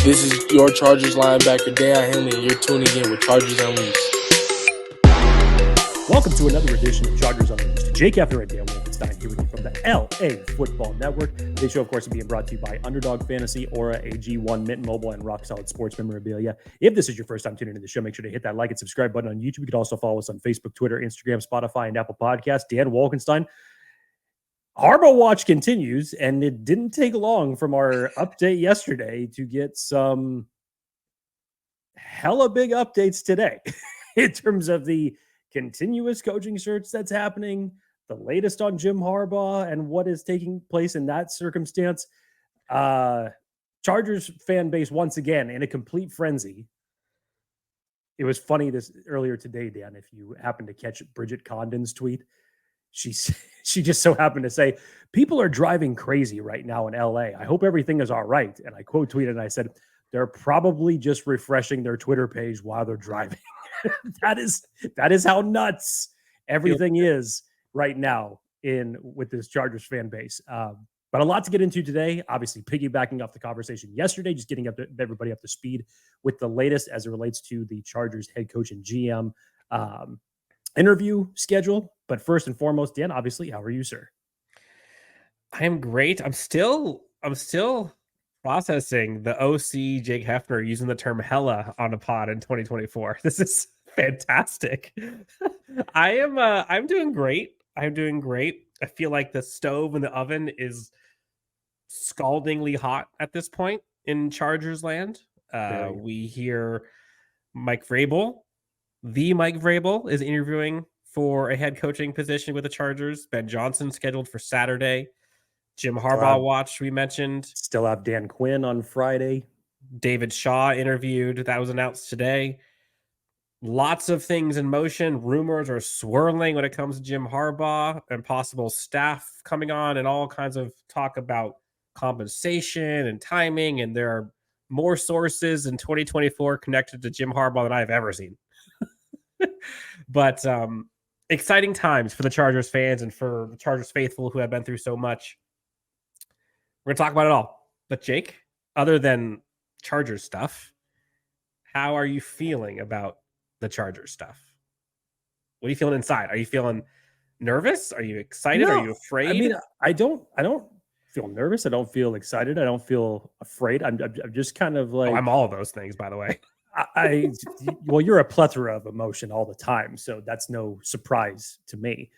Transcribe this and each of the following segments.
This is your Chargers linebacker, Dan Henley, and you're tuning in with Chargers Unleashed. Welcome to another edition of Chargers Unleashed. Jake Hefner and Dan Wolkenstein here with you from the LAFB Network. This show, of course, is being brought to you by Underdog Fantasy, Aura, AG1, Mint Mobile, and Rock Solid Sports Memorabilia. If this is your first time tuning into the show, make sure to hit that like and subscribe button on YouTube. You can also follow us on Facebook, Twitter, Instagram, Spotify, and Apple Podcasts. Dan Wolkenstein. Harbaugh watch continues, and it didn't take long from our update yesterday to get some hella big updates today in terms of the continuous coaching search that's happening, the latest on Jim Harbaugh and what is taking place in that circumstance. Chargers fan base once again in a complete frenzy. It was funny this earlier today, Dan, if you happen to catch Bridget Condon's tweet. She just so happened to say, people are driving crazy right now in LA. I hope everything is all right. And I quote tweeted and I said, they're probably just refreshing their Twitter page while they're driving. That is how nuts everything is right now with this Chargers fan base. But a lot to get into today. Obviously, piggybacking off the conversation yesterday, just getting everybody up to speed with the latest as it relates to the Chargers head coach and GM interview schedule. But first and foremost, Dan, obviously, how are you, sir? I am great. I'm still processing the OC Jake Hefner using the term hella on a pod in 2024. This is fantastic. I'm doing great. I'm doing great. I feel like the stove in the oven is scaldingly hot at this point in Chargers land. We hear Mike Vrabel, the Mike Vrabel, is interviewing for a head coaching position with the Chargers. Ben Johnson scheduled for Saturday. Jim Harbaugh watch we mentioned. Still have Dan Quinn on Friday. David Shaw interviewed. That was announced today. Lots of things in motion. Rumors are swirling when it comes to Jim Harbaugh and possible staff coming on and all kinds of talk about compensation and timing. And there are more sources in 2024 connected to Jim Harbaugh than I've ever seen. But exciting times for the Chargers fans and for the Chargers faithful who have been through so much. We're going to talk about it all. But Jake, other than Chargers stuff, how are you feeling about the Chargers stuff? What are you feeling inside? Are you feeling nervous? Are you excited? No, Are you afraid? I mean, I don't feel nervous. I don't feel excited. I don't feel afraid. I'm just kind of like... I'm all of those things, by the way. Well, you're a plethora of emotion all the time, so that's no surprise to me.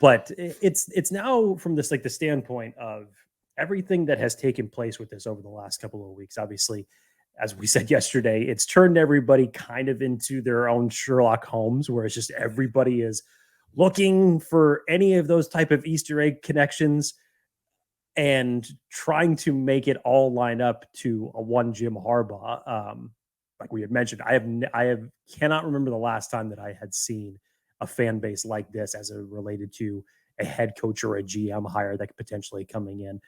But it's now from this, like, the standpoint of everything that has taken place with this over the last couple of weeks. Obviously, as we said yesterday, it's turned everybody kind of into their own Sherlock Holmes, where it's just everybody is looking for any of those type of Easter egg connections and trying to make it all line up to a one Jim Harbaugh. Like we had mentioned, I cannot remember the last time that I had seen a fan base like this as it related to a head coach or a GM hire that could potentially coming in.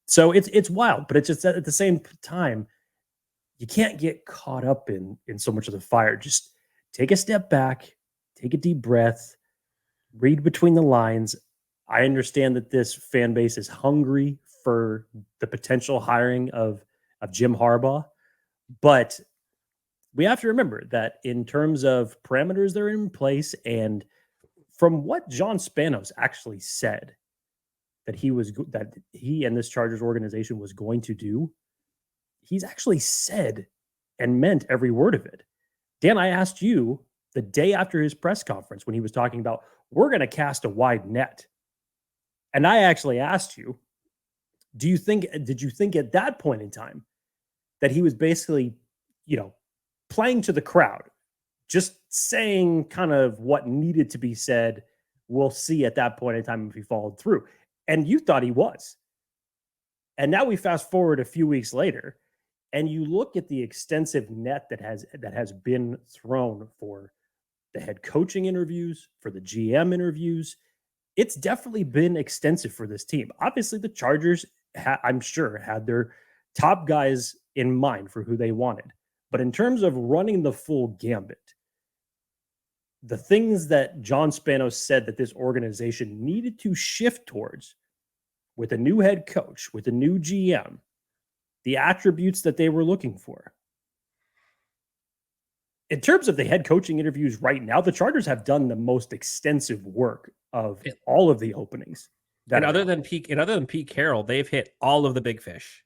So it's wild, but it's just at the same time, you can't get caught up in so much of the fire. Just take a step back, take a deep breath, read between the lines. I understand that this fan base is hungry for the potential hiring of Jim Harbaugh. But we have to remember that in terms of parameters that are in place, and from what John Spanos actually said that he and this Chargers organization was going to do, he's actually said and meant every word of it. Dan, I asked you the day after his press conference when he was talking about, we're going to cast a wide net. And I actually asked you, did you think at that point in time that he was basically, playing to the crowd, just saying kind of what needed to be said? We'll see at that point in time if he followed through. And you thought he was. And now we fast forward a few weeks later, and you look at the extensive net that has been thrown for the head coaching interviews, for the GM interviews. It's definitely been extensive for this team. Obviously, the Chargers, I'm sure, had their top guys in mind for who they wanted. But in terms of running the full gambit, the things that John Spanos said that this organization needed to shift towards with a new head coach, with a new GM, the attributes that they were looking for. In terms of the head coaching interviews right now, the Chargers have done the most extensive work of all of the openings. And other than Pete Carroll, they've hit all of the big fish.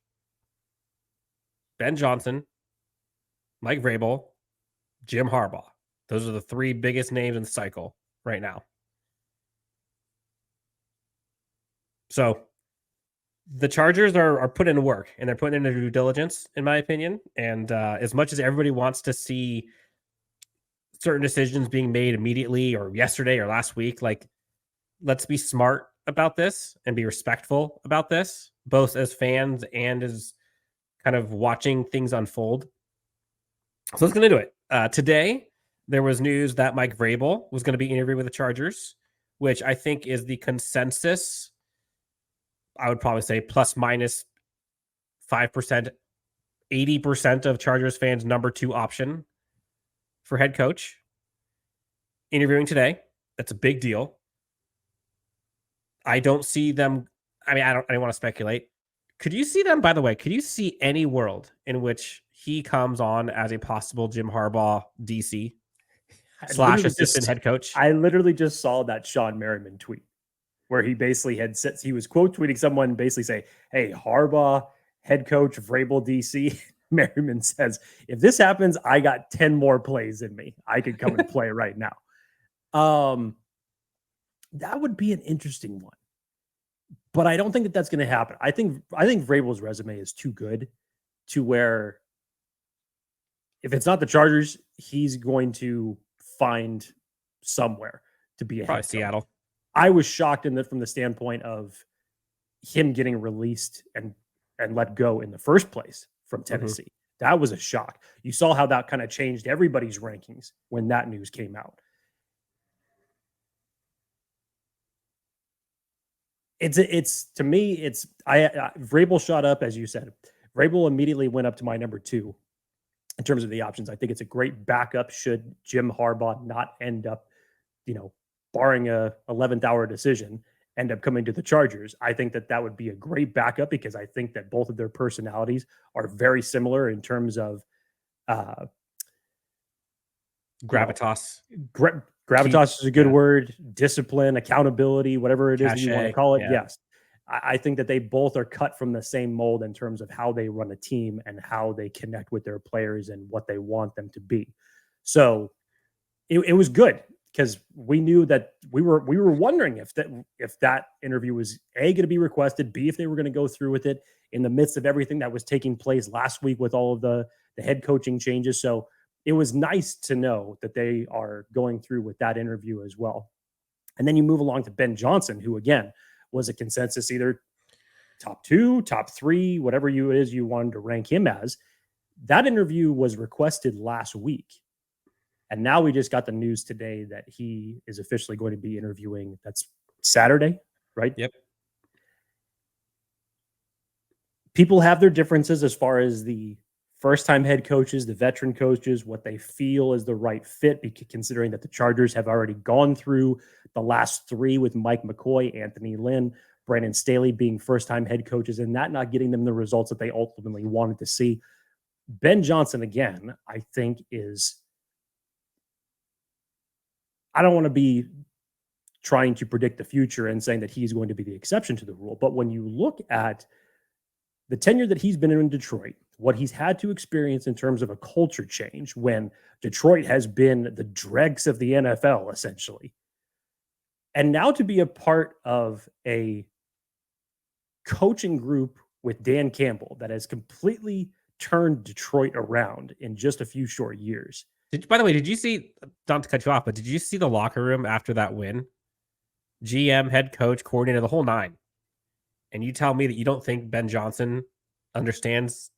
Ben Johnson, Mike Vrabel, Jim Harbaugh. Those are the three biggest names in the cycle right now. So the Chargers are putting in work, and they're putting in their due diligence, in my opinion. And as much as everybody wants to see certain decisions being made immediately or yesterday or last week, like, let's be smart about this and be respectful about this, both as fans and as kind of watching things unfold. So let's get into it. Today, there was news that Mike Vrabel was going to be interviewing with the Chargers, which I think is the consensus. I would probably say plus minus 5%, 80% of Chargers fans' number 2 option for head coach. Interviewing today. That's a big deal. I don't see them. I mean, I don't want to speculate. Could you see them, by the way, could you see any world in which he comes on as a possible Jim Harbaugh DC / assistant head coach? I literally just saw that Sean Merriman tweet where he basically had said, he was quote tweeting someone basically say, hey, Harbaugh, head coach, Vrabel DC. Merriman says, if this happens, I got 10 more plays in me. I could come and play right now. That would be an interesting one. But I don't think that that's going to happen. I think Vrabel's resume is too good to where if it's not the Chargers, he's going to find somewhere to be a probably head coach. Seattle. I was shocked in that from the standpoint of him getting released and let go in the first place from Tennessee. Mm-hmm. That was a shock. You saw how that kind of changed everybody's rankings when that news came out. It's to me, Vrabel shot up, as you said. Vrabel immediately went up to my number 2 in terms of the options. I think it's a great backup should Jim Harbaugh not end up, barring a 11th hour decision, end up coming to the Chargers. I think that would be a great backup because I think that both of their personalities are very similar in terms of gravitas. Gravitas is a good word. Discipline, accountability, whatever it is that you want to call it. Yeah. Yes. I think that they both are cut from the same mold in terms of how they run a team and how they connect with their players and what they want them to be. So it was good because we knew that we were wondering if that interview was A, going to be requested, B, if they were going to go through with it in the midst of everything that was taking place last week with all of the head coaching changes. So it was nice to know that they are going through with that interview as well. And then you move along to Ben Johnson, who again was a consensus either top 2, top 3, whatever you wanted to rank him as. That interview was requested last week. And now we just got the news today that he is officially going to be interviewing. That's Saturday, right? Yep. People have their differences as far as the first-time head coaches, the veteran coaches, what they feel is the right fit, considering that the Chargers have already gone through the last 3 with Mike McCoy, Anthony Lynn, Brandon Staley being first-time head coaches, and that not getting them the results that they ultimately wanted to see. Ben Johnson, again, I think is... I don't want to be trying to predict the future and saying that he's going to be the exception to the rule, but when you look at the tenure that he's been in Detroit, what he's had to experience in terms of a culture change when Detroit has been the dregs of the NFL, essentially. And now to be a part of a coaching group with Dan Campbell that has completely turned Detroit around in just a few short years. By the way, did you see, not to cut you off, but did you see the locker room after that win? GM, head coach, coordinator, the whole 9. And you tell me that you don't think Ben Johnson understands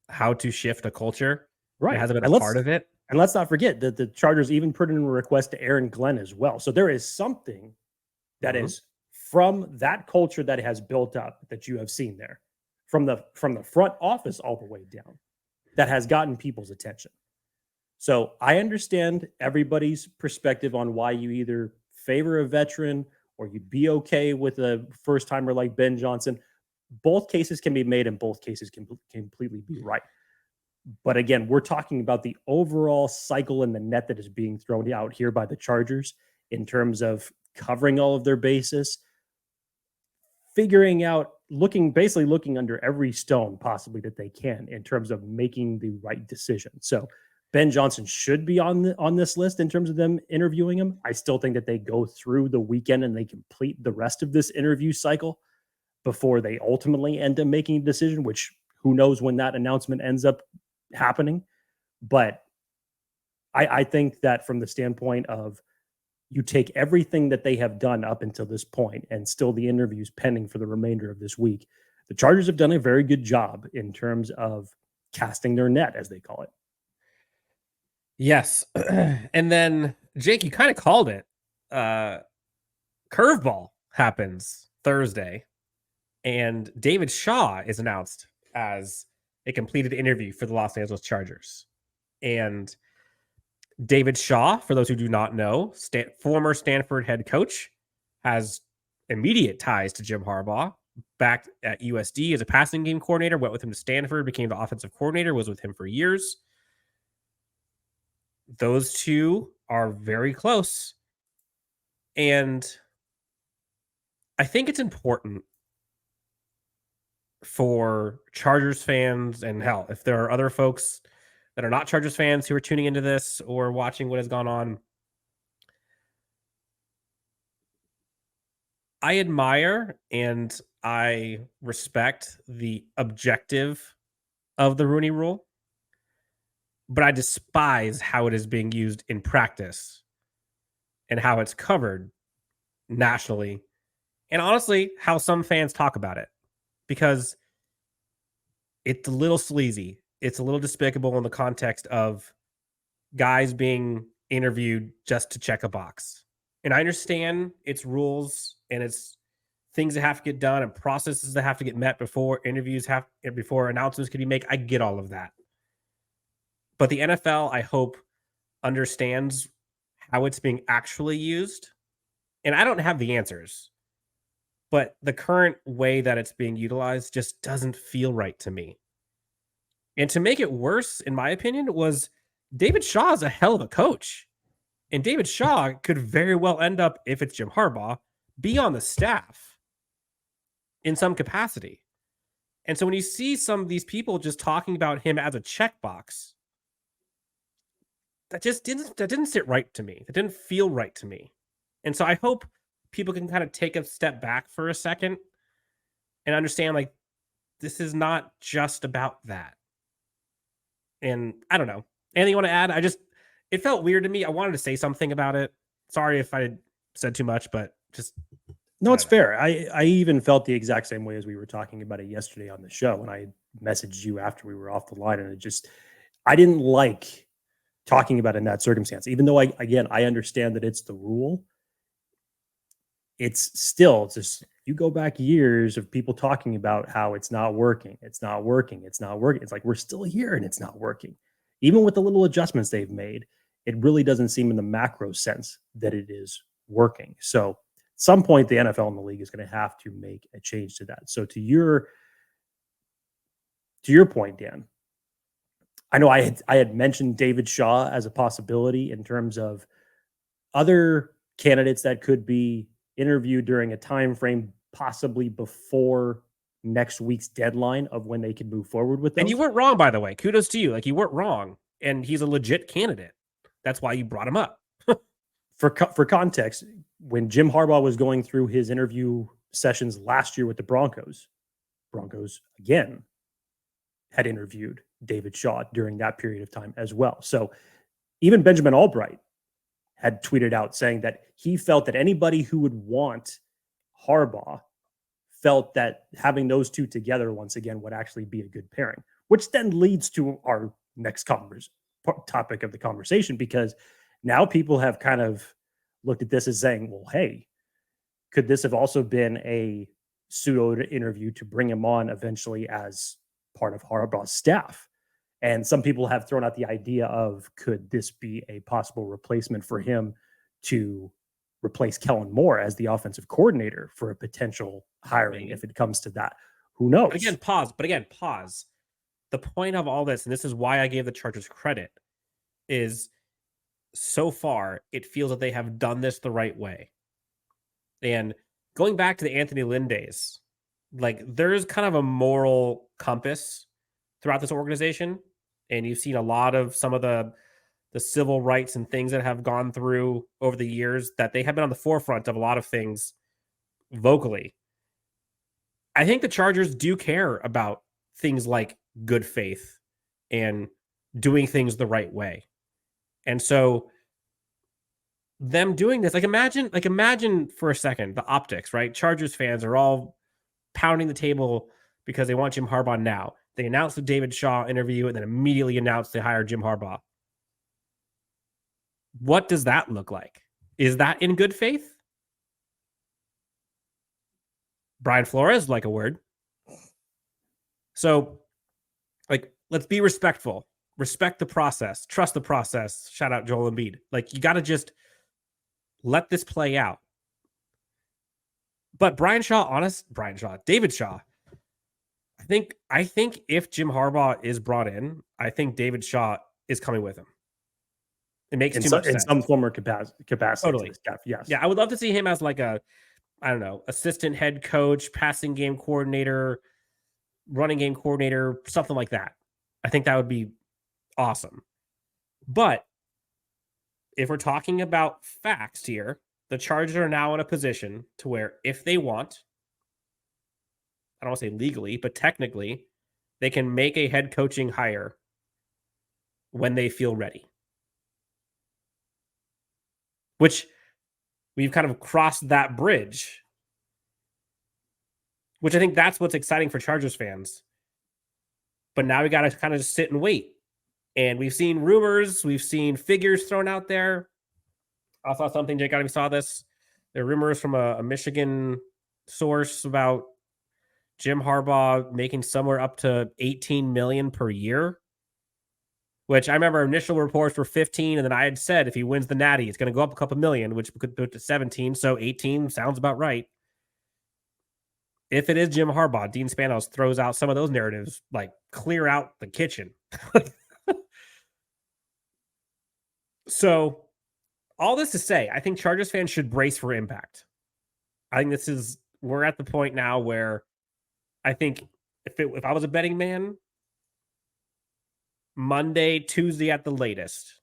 how to shift a culture, right? Hasn't been a part of it. And let's not forget that the Chargers even put in a request to Aaron Glenn as well. So there is something that is from that culture that has built up that you have seen there, from the front office all the way down, that has gotten people's attention. So I understand everybody's perspective on why you either favor a veteran or you'd be okay with a first timer like Ben Johnson. both cases can be made and both cases can completely be right. But again, we're talking about the overall cycle and the net that is being thrown out here by the Chargers in terms of covering all of their bases, figuring out, basically looking under every stone possibly that they can in terms of making the right decision. So Ben Johnson should be on this list in terms of them interviewing him. I still think that they go through the weekend and they complete the rest of this interview cycle before they ultimately end up making a decision, which who knows when that announcement ends up happening. But I think that from the standpoint of you take everything that they have done up until this point and still the interviews pending for the remainder of this week, the Chargers have done a very good job in terms of casting their net, as they call it. Yes. And then, Jake, you kind of called it. Curveball happens Thursday, and David Shaw is announced as a completed interview for the Los Angeles Chargers. And David Shaw, for those who do not know, former Stanford head coach, has immediate ties to Jim Harbaugh. Back at USD as a passing game coordinator, went with him to Stanford, became the offensive coordinator, was with him for years. Those two are very close. And I think it's important for Chargers fans, and hell, if there are other folks that are not Chargers fans who are tuning into this or watching what has gone on, I admire and I respect the objective of the Rooney Rule, but I despise how it is being used in practice and how it's covered nationally, and honestly, how some fans talk about it, because it's a little sleazy. It's a little despicable in the context of guys being interviewed just to check a box. And I understand it's rules and it's things that have to get done and processes that have to get met before before announcements can be made. I get all of that. But the NFL, I hope, understands how it's being actually used. And I don't have the answers, but the current way that it's being utilized just doesn't feel right to me. And to make it worse, in my opinion, was David Shaw is a hell of a coach. And David Shaw could very well end up, if it's Jim Harbaugh, be on the staff in some capacity. And so when you see some of these people just talking about him as a checkbox, that didn't sit right to me. That didn't feel right to me. And so I hope people can kind of take a step back for a second and understand, like, this is not just about that. And I don't know. Anything you want to add? It felt weird to me. I wanted to say something about it. Sorry if I said too much, but just. No, it's fair. I even felt the exact same way as we were talking about it yesterday on the show. And I messaged you after we were off the line, and I didn't like talking about it in that circumstance, even though I understand that it's the rule. It's still just, you go back years of people talking about how it's not working. It's not working. It's not working. It's like, we're still here and it's not working. Even with the little adjustments they've made, it really doesn't seem in the macro sense that it is working. So at some point, the NFL and the league is going to have to make a change to that. So to your point, Dan, I know I had mentioned David Shaw as a possibility in terms of other candidates that could be interviewed during a time frame possibly before next week's deadline of when they can move forward with those. And you weren't wrong, by the way. Kudos to you. Like, you weren't wrong. And he's a legit candidate. That's why you brought him up. For context, when Jim Harbaugh was going through his interview sessions last year with the Broncos again had interviewed David Shaw during that period of time as well. So even Benjamin Albright had tweeted out saying that he felt that anybody who would want Harbaugh felt that having those two together once again would actually be a good pairing, which then leads to our next topic of the conversation, because now people have kind of looked at this as saying, well, hey, could this have also been a pseudo interview to bring him on eventually as part of Harbaugh's staff? And some people have thrown out the idea of, could this be a possible replacement for him to replace Kellen Moore as the offensive coordinator for a potential hiring if it comes to that? who knows? But again, pause. The point of all this, and this is why I gave the Chargers credit, is so far it feels that they have done this the right way. And going back to the Anthony Lynn days, like there's kind of a moral compass throughout this organization. And you've seen a lot of some of the civil rights and things that have gone through over the years, that they have been on the forefront of a lot of things vocally. I think the Chargers do care about things like good faith and doing things the right way. And so them doing this, imagine for a second the optics, right? Chargers fans are all pounding the table because they want Jim Harbaugh now. They announced the David Shaw interview and then immediately announced they hired Jim Harbaugh. What does that look like? Is that in good faith? Brian Flores like a word. So, like, let's be respectful. Respect the process. Trust the process. Shout out Joel Embiid. Like, you got to just let this play out. But David Shaw. I think if Jim Harbaugh is brought in, I think David Shaw is coming with him. It makes too much sense. In some form or capacity. Totally. Yes. Yeah, I would love to see him as like a, I don't know, assistant head coach, passing game coordinator, running game coordinator, something like that. I think that would be awesome. But if we're talking about facts here, the Chargers are now in a position to where if they want, I don't want to say legally, but technically, they can make a head coaching hire when they feel ready. Which we've kind of crossed that bridge. Which I think that's what's exciting for Chargers fans. But now we got to kind of just sit and wait. And we've seen rumors, we've seen figures thrown out there. I saw something, Jake, I don't know if you saw this. There are rumors from a Michigan source about Jim Harbaugh making somewhere up to $18 million per year. Which I remember initial reports were 15, and then I had said if he wins the Natty, it's going to go up a couple million, which could go to 17. So 18 sounds about right. If it is Jim Harbaugh, Dean Spanos throws out some of those narratives, like clear out the kitchen. So all this to say, I think Chargers fans should brace for impact. I think we're at the point now where I think if I was a betting man, Monday, Tuesday at the latest,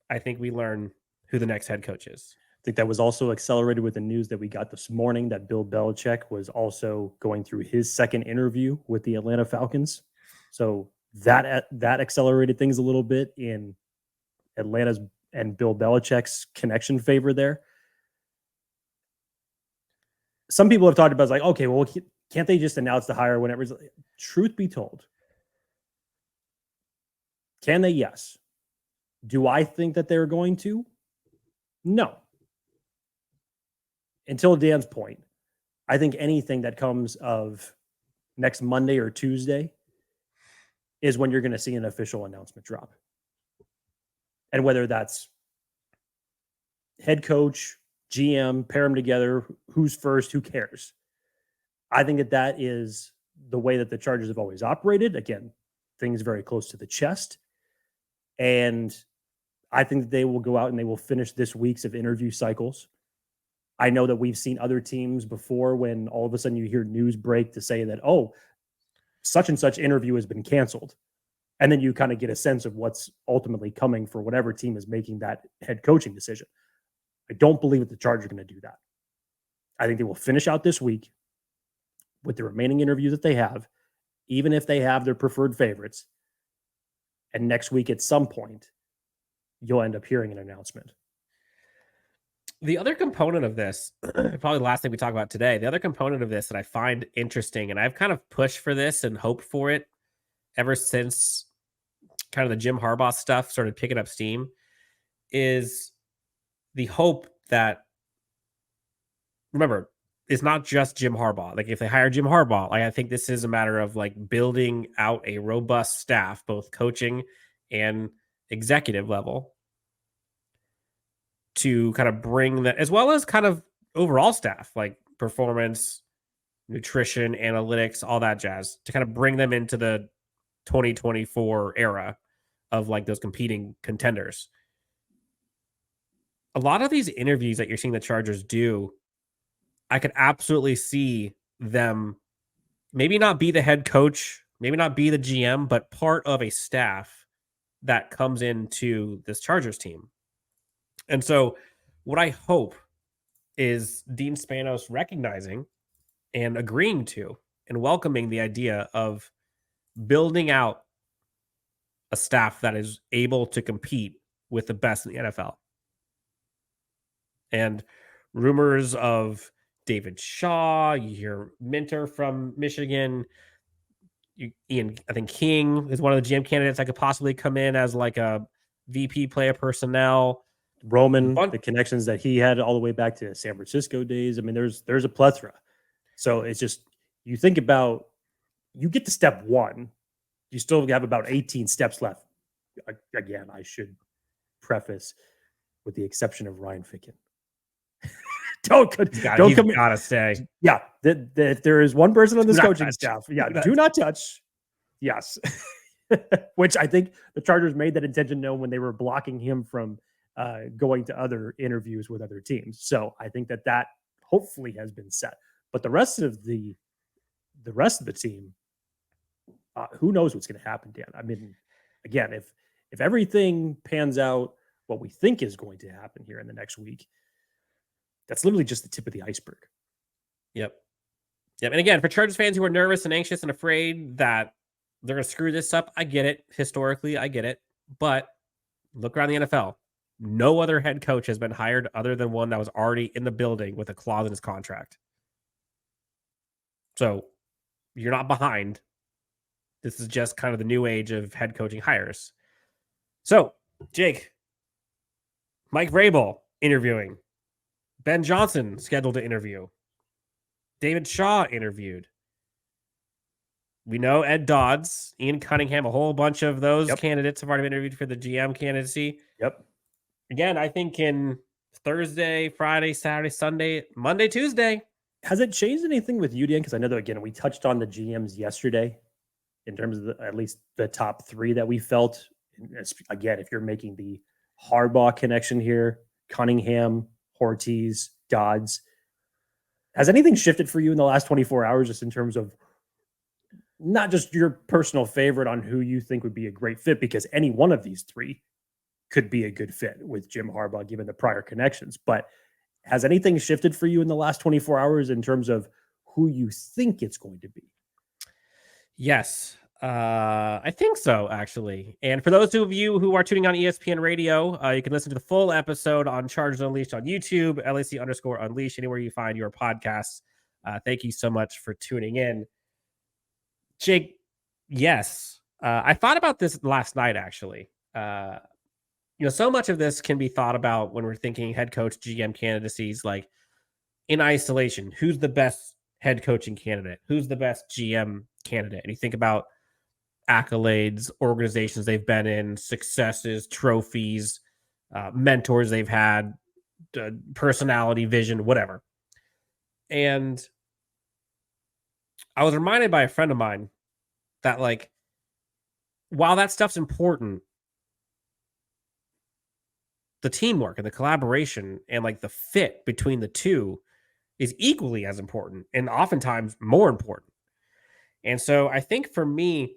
I think we learn who the next head coach is. I think that was also accelerated with the news that we got this morning that Bill Belichick was also going through his second interview with the Atlanta Falcons. So that accelerated things a little bit in Atlanta's and Bill Belichick's connection favor there. Some people have talked about, like, okay, well, can't they just announce the hire whenever? Truth be told, can they? Yes. Do I think that they're going to? No. Until Dan's point, I think anything that comes of next Monday or Tuesday is when you're going to see an official announcement drop. And whether that's head coach, GM, pair them together, who's first, who cares? I think that is the way that the Chargers have always operated. Again, things very close to the chest. And I think that they will go out and they will finish this week's of interview cycles. I know that we've seen other teams before when all of a sudden you hear news break to say that, oh, such and such interview has been canceled. And then you kind of get a sense of what's ultimately coming for whatever team is making that head coaching decision. I don't believe that the Chargers are going to do that. I think they will finish out this week with the remaining interviews that they have, even if they have their preferred favorites. And next week at some point, you'll end up hearing an announcement. The other component of this, probably the last thing we talk about today, the other component of this that I find interesting, and I've kind of pushed for this and hoped for it ever since kind of the Jim Harbaugh stuff started picking up steam, is the hope that, remember, it's not just Jim Harbaugh. Like, if they hire Jim Harbaugh, like, I think this is a matter of like building out a robust staff, both coaching and executive level, to kind of bring that, as well as kind of overall staff, like performance, nutrition, analytics, all that jazz to kind of bring them into the 2024 era of like those competing contenders. A lot of these interviews that you're seeing the Chargers do, I could absolutely see them maybe not be the head coach, maybe not be the GM, but part of a staff that comes into this Chargers team. And so what I hope is Dean Spanos recognizing and agreeing to and welcoming the idea of building out a staff that is able to compete with the best in the NFL. And rumors of David Shaw, you hear Minter from Michigan, Ian, I think King is one of the GM candidates that could possibly come in as like a VP player personnel. Roman, the connections that he had all the way back to San Francisco days. I mean, there's a plethora. So it's just, you think about, you get to step one, you still have about 18 steps left. Again, I should preface with the exception of Ryan Ficken. Don't come. Gotta stay. Yeah, if there is one person on this coaching staff, do not touch. Yes, which I think the Chargers made that intention known when they were blocking him from going to other interviews with other teams. So I think that hopefully has been set. But the rest of the team, who knows what's going to happen, Dan? I mean, again, if everything pans out what we think is going to happen here in the next week, that's literally just the tip of the iceberg. Yep. And again, for Chargers fans who are nervous and anxious and afraid that they're going to screw this up, I get it. Historically, I get it. But look around the NFL. No other head coach has been hired other than one that was already in the building with a clause in his contract. So you're not behind. This is just kind of the new age of head coaching hires. So, Jake, Mike Vrabel interviewing. Ben Johnson scheduled to interview. David Shaw interviewed. We know Ed Dodds, Ian Cunningham, a whole bunch of those candidates have already been interviewed for the GM candidacy. Yep. Again, I think in Thursday, Friday, Saturday, Sunday, Monday, Tuesday. Has it changed anything with you, Dan? Because I know that, again, we touched on the GMs yesterday in terms of at least the top three that we felt. Again, if you're making the Harbaugh connection here, Cunningham, Ortiz, Dodds, has anything shifted for you in the last 24 hours just in terms of not just your personal favorite on who you think would be a great fit, because any one of these three could be a good fit with Jim Harbaugh given the prior connections, but has anything shifted for you in the last 24 hours in terms of who you think it's going to be? Yes, I think so, actually. And for those of you who are tuning on ESPN Radio, you can listen to the full episode on Chargers Unleashed on YouTube, LAC_Unleashed, anywhere you find your podcasts. Thank you so much for tuning in. Jake, yes. I thought about this last night, actually. So much of this can be thought about when we're thinking head coach, GM candidacies, like in isolation. Who's the best head coaching candidate? Who's the best GM candidate? And you think about accolades, organizations they've been in, successes, trophies, mentors they've had, personality, vision, whatever. And I was reminded by a friend of mine that, like, while that stuff's important, the teamwork and the collaboration and like the fit between the two is equally as important and oftentimes more important. And so I think for me,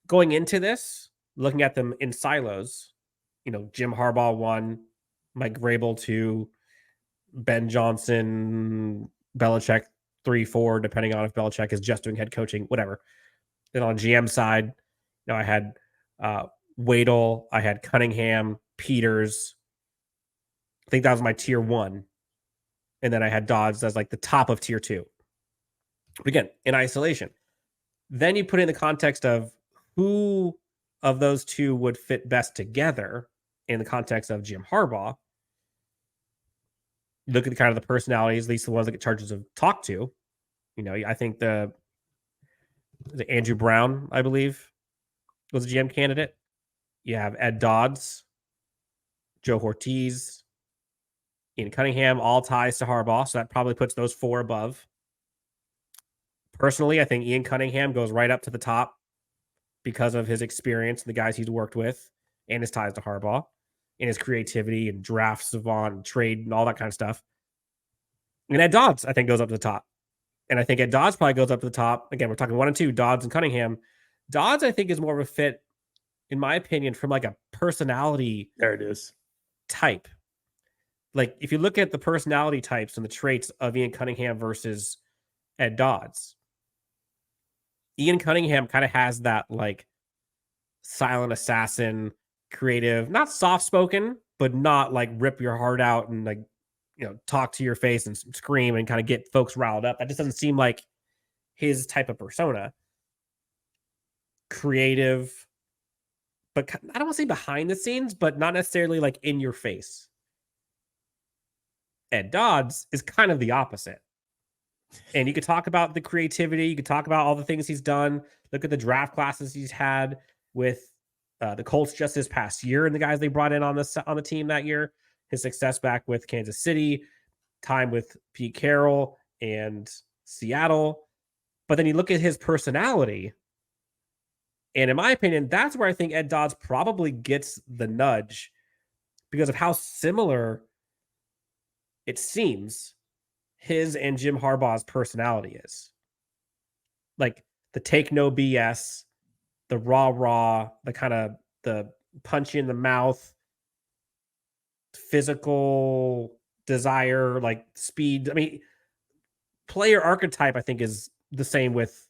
going into this, looking at them in silos, Jim Harbaugh 1, Mike Vrabel 2, Ben Johnson, Belichick 3, 4, depending on if Belichick is just doing head coaching, whatever. Then on GM side, I had Waddle, I had Cunningham, Peters. I think that was my tier 1. And then I had Dodds as like the top of tier 2. But again, in isolation. Then you put in the context of who of those two would fit best together in the context of Jim Harbaugh. Look at the kind of the personalities, at least the ones that get Chargers have talked to. I think the Andrew Brown, I believe, was a GM candidate. You have Ed Dodds, Joe Ortiz, Ian Cunningham, all ties to Harbaugh. So that probably puts those 4 above. Personally, I think Ian Cunningham goes right up to the top because of his experience and the guys he's worked with and his ties to Harbaugh and his creativity and draft savant and trade and all that kind of stuff. And Ed Dodds, I think, goes up to the top. And I think Ed Dodds probably goes up to the top. Again, we're talking 1 and 2, Dodds and Cunningham. Dodds, I think, is more of a fit, in my opinion, from like a personality There it is. type. Like, if you look at the personality types and the traits of Ian Cunningham versus Ed Dodds, Ian Cunningham kind of has that like silent assassin, creative, not soft spoken, but not like rip your heart out and like, talk to your face and scream and kind of get folks riled up. That just doesn't seem like his type of persona. Creative, but I don't want to say behind the scenes, but not necessarily like in your face. Ed Dodds is kind of the opposite. And you could talk about the creativity. You could talk about all the things he's done. Look at the draft classes he's had with the Colts just this past year and the guys they brought in on the team that year. His success back with Kansas City, time with Pete Carroll and Seattle. But then you look at his personality, and in my opinion, that's where I think Ed Dodds probably gets the nudge because of how similar it seems his and Jim Harbaugh's personality is. Like the take no BS, the rah, the kind of the punch you in the mouth, physical desire, like speed. I mean, player archetype, I think, is the same with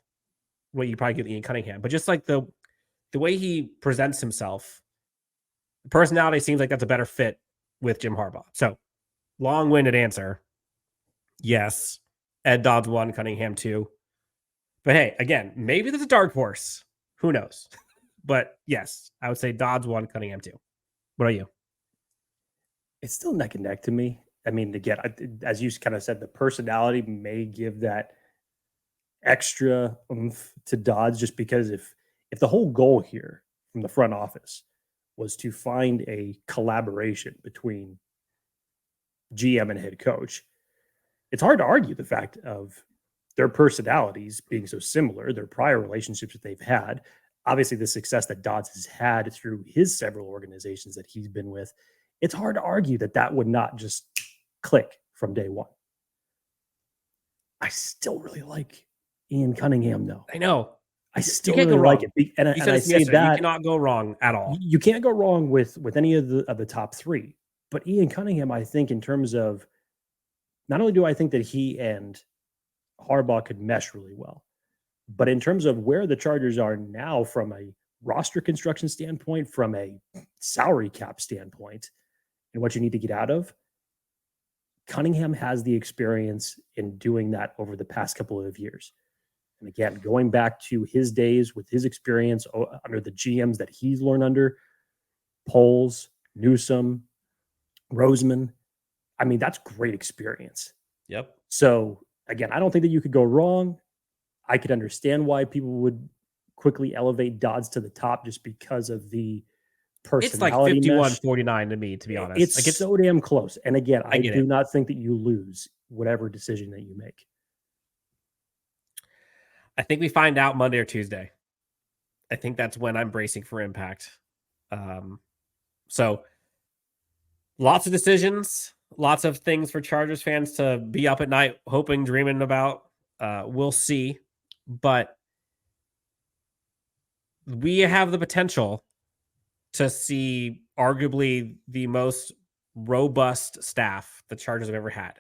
what you probably get Ian Cunningham, but just like the way he presents himself, the personality seems like that's a better fit with Jim Harbaugh. So long-winded answer. Yes. Ed Dodds 1, Cunningham 2. But hey, again, maybe there's a dark horse. Who knows? But yes, I would say Dodds 1, Cunningham 2. What are you? It's still neck and neck to me. I mean, again, as you kind of said, the personality may give that extra oomph to Dodds, just because if the whole goal here from the front office was to find a collaboration between GM and head coach, it's hard to argue the fact of their personalities being so similar, their prior relationships that they've had, obviously the success that Dodds has had through his several organizations that he's been with. It's hard to argue that would not just click from day one. I still really like Ian Cunningham, though. I know. I still really like it. And I say that you cannot go wrong at all. You can't go wrong with any of the top three. But Ian Cunningham, I think, in terms of, not only do I think that he and Harbaugh could mesh really well, but in terms of where the Chargers are now from a roster construction standpoint, from a salary cap standpoint, and what you need to get out of, Cunningham has the experience in doing that over the past couple of years. And again, going back to his days with his experience under the GMs that he's learned under, Poles, Newsom, Roseman. I mean, that's great experience. Yep. So again, I don't think that you could go wrong. I could understand why people would quickly elevate Dodds to the top just because of the personality. It's like 51-49 to me, to be honest. It's so damn close. And again, I do it. not think that you lose whatever decision that you make. I think we find out Monday or Tuesday. I think that's when I'm bracing for impact. So lots of decisions, lots of things for Chargers fans to be up at night, hoping, dreaming about. We'll see. But we have the potential to see arguably the most robust staff the Chargers have ever had.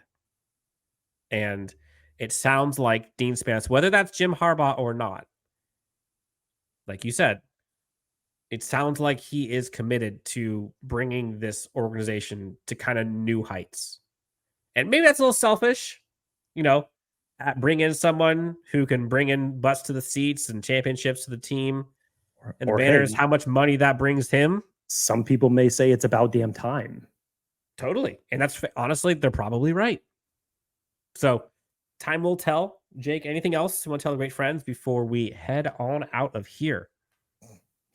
And it sounds like Dean Spanos, whether that's Jim Harbaugh or not, like you said, it sounds like he is committed to bringing this organization to kind of new heights. And maybe that's a little selfish, bring in someone who can bring in butts to the seats and championships to the team. And the banners, how much money that brings him. Some people may say it's about damn time. Totally. And that's honestly, they're probably right. So time will tell. Jake, anything else you want to tell the great friends before we head on out of here?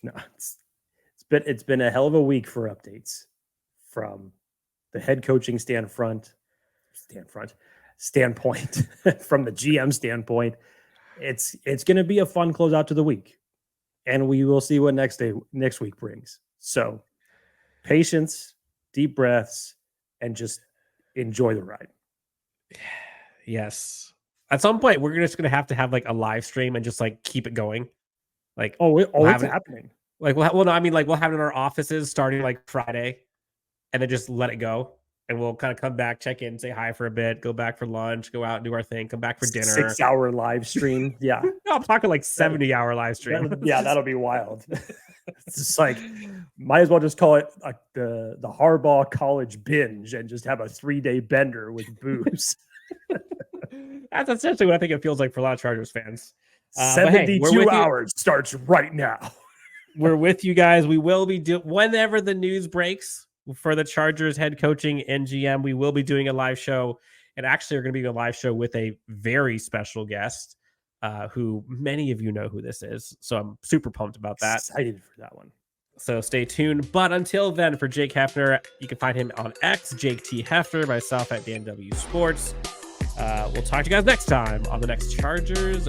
No, it's been a hell of a week for updates from the head coaching standpoint, from the GM standpoint. it's going to be a fun closeout to the week, and we will see what next week brings. So patience, deep breaths, and just enjoy the ride. Yes. At some point, we're just going to have like a live stream and just like keep it going. Like, it's happening. Like, we'll have it in our offices starting like Friday, and then just let it go. And we'll kind of come back, check in, say hi for a bit, go back for lunch, go out and do our thing, come back for dinner. 6-hour live stream. Yeah. I'm talking like 70-hour live stream. That'll be wild. It's just like, might as well just call it like the Harbaugh college binge and just have a 3-day bender with booze. That's essentially what I think it feels like for a lot of Chargers fans. 72 hours starts right now. We're with you guys. We will be whenever the news breaks for the Chargers head coaching and GM, we will be doing a live show, and actually are going to be doing a live show with a very special guest who many of you know who this is. So I'm super pumped about that. Excited for that one. So stay tuned. But until then, for Jake Hefner, you can find him on X, Jake T. Hefner, myself at Dan W Sports. We'll talk to you guys next time on the next Chargers.